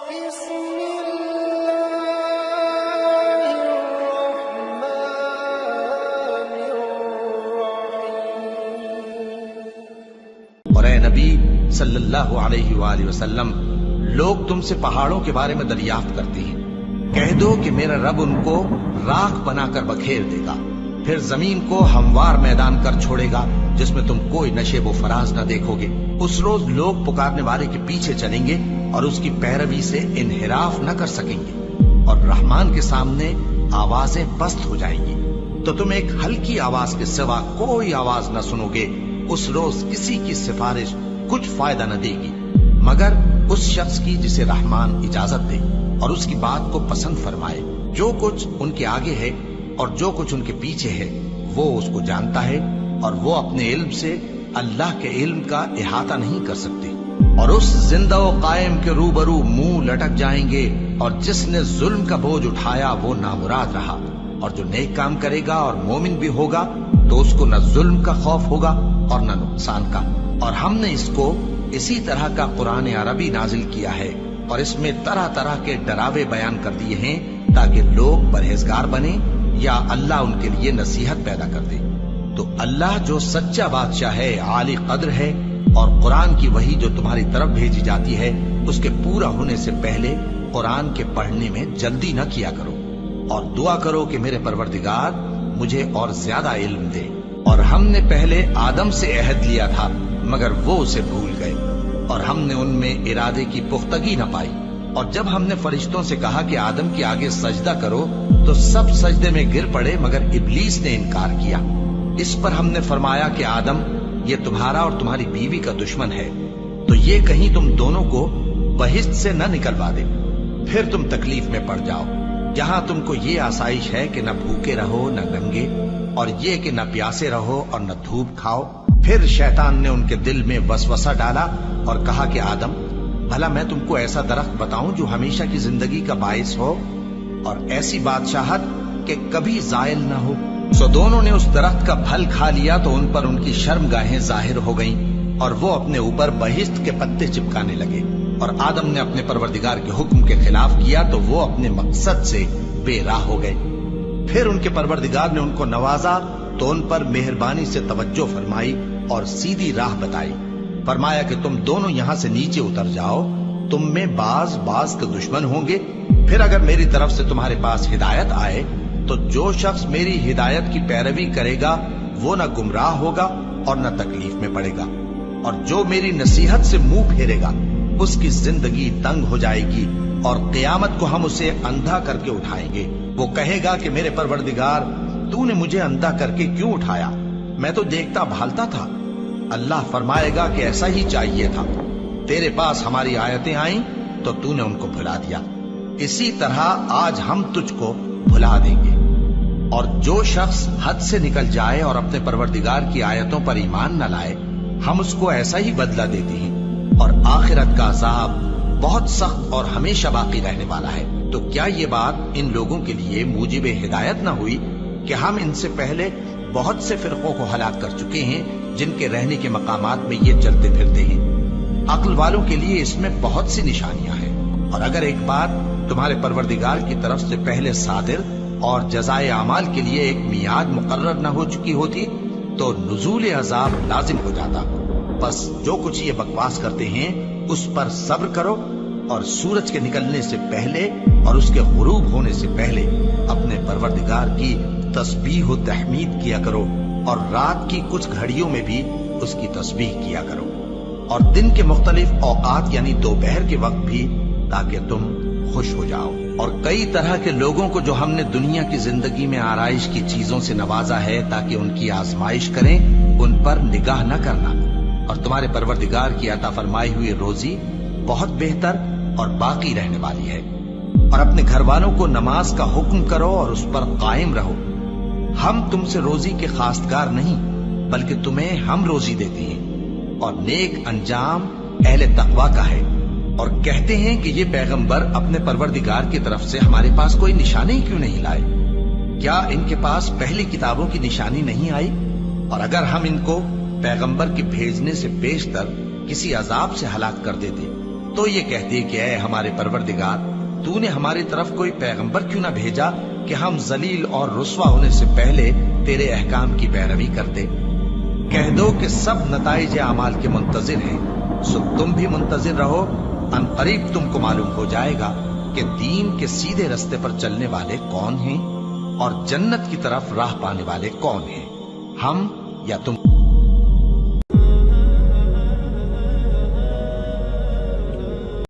اور اے نبی صلی اللہ علیہ وآلہ وسلم، لوگ تم سے پہاڑوں کے بارے میں دریافت کرتے ہیں، کہہ دو کہ میرا رب ان کو راکھ بنا کر بکھیر دے گا، پھر زمین کو ہموار میدان کر چھوڑے گا جس میں تم کوئی نشیب و فراز نہ دیکھو گے۔ اس روز لوگ پکارنے والے کے پیچھے چلیں گے اور اس کی پیروی سے انحراف نہ کر سکیں گے، اور رحمان کے سامنے آوازیں پست ہو جائیں گی تو تم ایک ہلکی آواز کے سوا کوئی آواز نہ سنو گے۔ اس روز کسی کی سفارش کچھ فائدہ نہ دے گی مگر اس شخص کی جسے رحمان اجازت دے اور اس کی بات کو پسند فرمائے۔ جو کچھ ان کے آگے ہے اور جو کچھ ان کے پیچھے ہے وہ اس کو جانتا ہے، اور وہ اپنے علم سے اللہ کے علم کا احاطہ نہیں کر سکتے۔ اور اس زندہ و قائم کے روبرو منہ لٹک جائیں گے، اور جس نے ظلم کا بوجھ اٹھایا وہ نامراد رہا، اور جو نیک کام کرے گا اور مومن بھی ہوگا تو اس کو نہ ظلم کا خوف ہوگا اور نہ نقصان کا۔ اور ہم نے اس کو اسی طرح کا قرآن عربی نازل کیا ہے، اور اس میں طرح طرح کے ڈراوے بیان کر دیے ہیں تاکہ لوگ پرہیزگار بنیں یا اللہ ان کے لیے نصیحت پیدا کر دے۔ تو اللہ جو سچا بادشاہ ہے، عالی قدر ہے، اور قرآن کی وحی جو تمہاری طرف بھیجی جاتی ہے اس کے پورا ہونے سے پہلے قرآن کے پڑھنے میں جلدی نہ کیا کرو، اور دعا کرو کہ میرے پروردگار مجھے اور زیادہ علم دے۔ اور ہم نے پہلے آدم سے عہد لیا تھا مگر وہ اسے بھول گئے، اور ہم نے ان میں ارادے کی پختگی نہ پائی۔ اور جب ہم نے فرشتوں سے کہا کہ آدم کے آگے سجدہ کرو تو سب سجدے میں گر پڑے مگر ابلیس نے انکار کیا۔ اس پر ہم نے فرمایا کہ آدم، یہ تمہارا اور تمہاری بیوی کا دشمن ہے، تو یہ کہیں تم دونوں کو بہشت سے نہ نکلوا دے، پھر تم تکلیف میں پڑ جاؤ، جہاں تم کو یہ آسائش ہے کہ نہ بھوکے رہو نہ ننگے، اور یہ کہ نہ پیاسے رہو اور نہ دھوپ کھاؤ۔ پھر شیطان نے ان کے دل میں وسوسہ ڈالا اور کہا کہ آدم، بھلا میں تم کو ایسا درخت بتاؤں جو ہمیشہ کی زندگی کا باعث ہو اور ایسی بادشاہت کہ کبھی زائل نہ ہو؟ سو دونوں نے اس درخت کا پھل کھا لیا تو ان پر ان کی شرم گاہیں ظاہر ہو گئیں، اور وہ اپنے اوپر بہشت کے پتے چپکانے لگے۔ اور آدم نے اپنے پروردگار کے حکم کے خلاف کیا تو وہ اپنے مقصد سے بے راہ ہو گئے۔ پھر ان کے پروردگار نے ان کو نوازا تو ان پر مہربانی سے توجہ فرمائی اور سیدھی راہ بتائی۔ فرمایا کہ تم دونوں یہاں سے نیچے اتر جاؤ، تم میں بعض کے دشمن ہوں گے، پھر اگر میری طرف سے تمہارے پاس ہدایت آئے تو جو شخص میری ہدایت کی پیروی کرے گا وہ نہ گمراہ ہوگا اور نہ تکلیف میں پڑے گا، اور جو میری نصیحت سے منہ پھیرے گا اس کی زندگی تنگ ہو جائے گی، اور قیامت کو ہم اسے اندھا کر کے اٹھائیں گے۔ وہ کہے گا کہ میرے پروردگار، تو نے مجھے اندھا کر کے کیوں اٹھایا؟ میں تو دیکھتا بھالتا تھا۔ اللہ فرمائے گا کہ ایسا ہی چاہیے تھا، تیرے پاس ہماری آیتیں آئیں تو تو نے ان کو بھلا دیا، اسی طرح آج ہم تجھ کو بھلا دیں گے۔ اور جو شخص حد سے نکل جائے اور اپنے پروردگار کی آیتوں پر ایمان نہ لائے، ہم اس کو ایسا ہی بدلہ دیتے ہیں، اور آخرت کا عذاب بہت سخت اور ہمیشہ باقی رہنے والا ہے۔ تو کیا یہ بات ان لوگوں کے لیے موجب ہدایت نہ ہوئی کہ ہم ان سے پہلے بہت سے فرقوں کو ہلاک کر چکے ہیں جن کے رہنے کے مقامات میں یہ چلتے پھرتے ہیں؟ عقل والوں کے لیے اس میں بہت سی نشانیاں ہیں۔ اور اگر ایک بات تمہارے پروردگار کی طرف سے پہلے صادر اور جزائے اعمال کے لیے ایک میعاد مقرر نہ ہو چکی ہوتی تو نزول عذاب لازم ہو جاتا۔ بس جو کچھ یہ بکواس کرتے ہیں اس پر صبر کرو، اور سورج کے نکلنے سے پہلے اور اس کے غروب ہونے سے پہلے اپنے پروردگار کی تسبیح و تحمید کیا کرو، اور رات کی کچھ گھڑیوں میں بھی اس کی تسبیح کیا کرو، اور دن کے مختلف اوقات یعنی دوپہر کے وقت بھی، تاکہ تم خوش ہو جاؤ۔ اور کئی طرح کے لوگوں کو جو ہم نے دنیا کی زندگی میں آرائش کی چیزوں سے نوازا ہے تاکہ ان کی آزمائش کریں، ان پر نگاہ نہ کرنا، اور تمہارے پروردگار کی عطا فرمائی ہوئی روزی بہت بہتر اور باقی رہنے والی ہے۔ اور اپنے گھر والوں کو نماز کا حکم کرو اور اس پر قائم رہو۔ ہم تم سے روزی کے خواستگار نہیں بلکہ تمہیں ہم روزی دیتے ہیں، اور نیک انجام اہل تقوی کا ہے۔ اور کہتے ہیں کہ یہ پیغمبر اپنے پروردگار کی طرف سے ہمارے پاس کوئی نشانی کیوں نہیں لائے؟ کیا ان کے پاس پہلی کتابوں کی نشانی نہیں آئی؟ اور اگر ہم ان کو پیغمبر کے بھیجنے سے پیشتر کسی عذاب سے ہلاک کر دیتے تو یہ کہتے کہ اے ہمارے پروردگار، تو نے ہماری طرف کوئی پیغمبر کیوں نہ بھیجا کہ ہم ذلیل اور رسوا ہونے سے پہلے تیرے احکام کی پیروی کرتے۔ کہہ دو کہ سب نتائج اعمال کے منتظر ہیں، سو تم بھی منتظر رہو، ان قریب تم کو معلوم ہو جائے گا کہ دین کے سیدھے رستے پر چلنے والے کون ہیں اور جنت کی طرف راہ پانے والے کون ہیں، ہم یا تم۔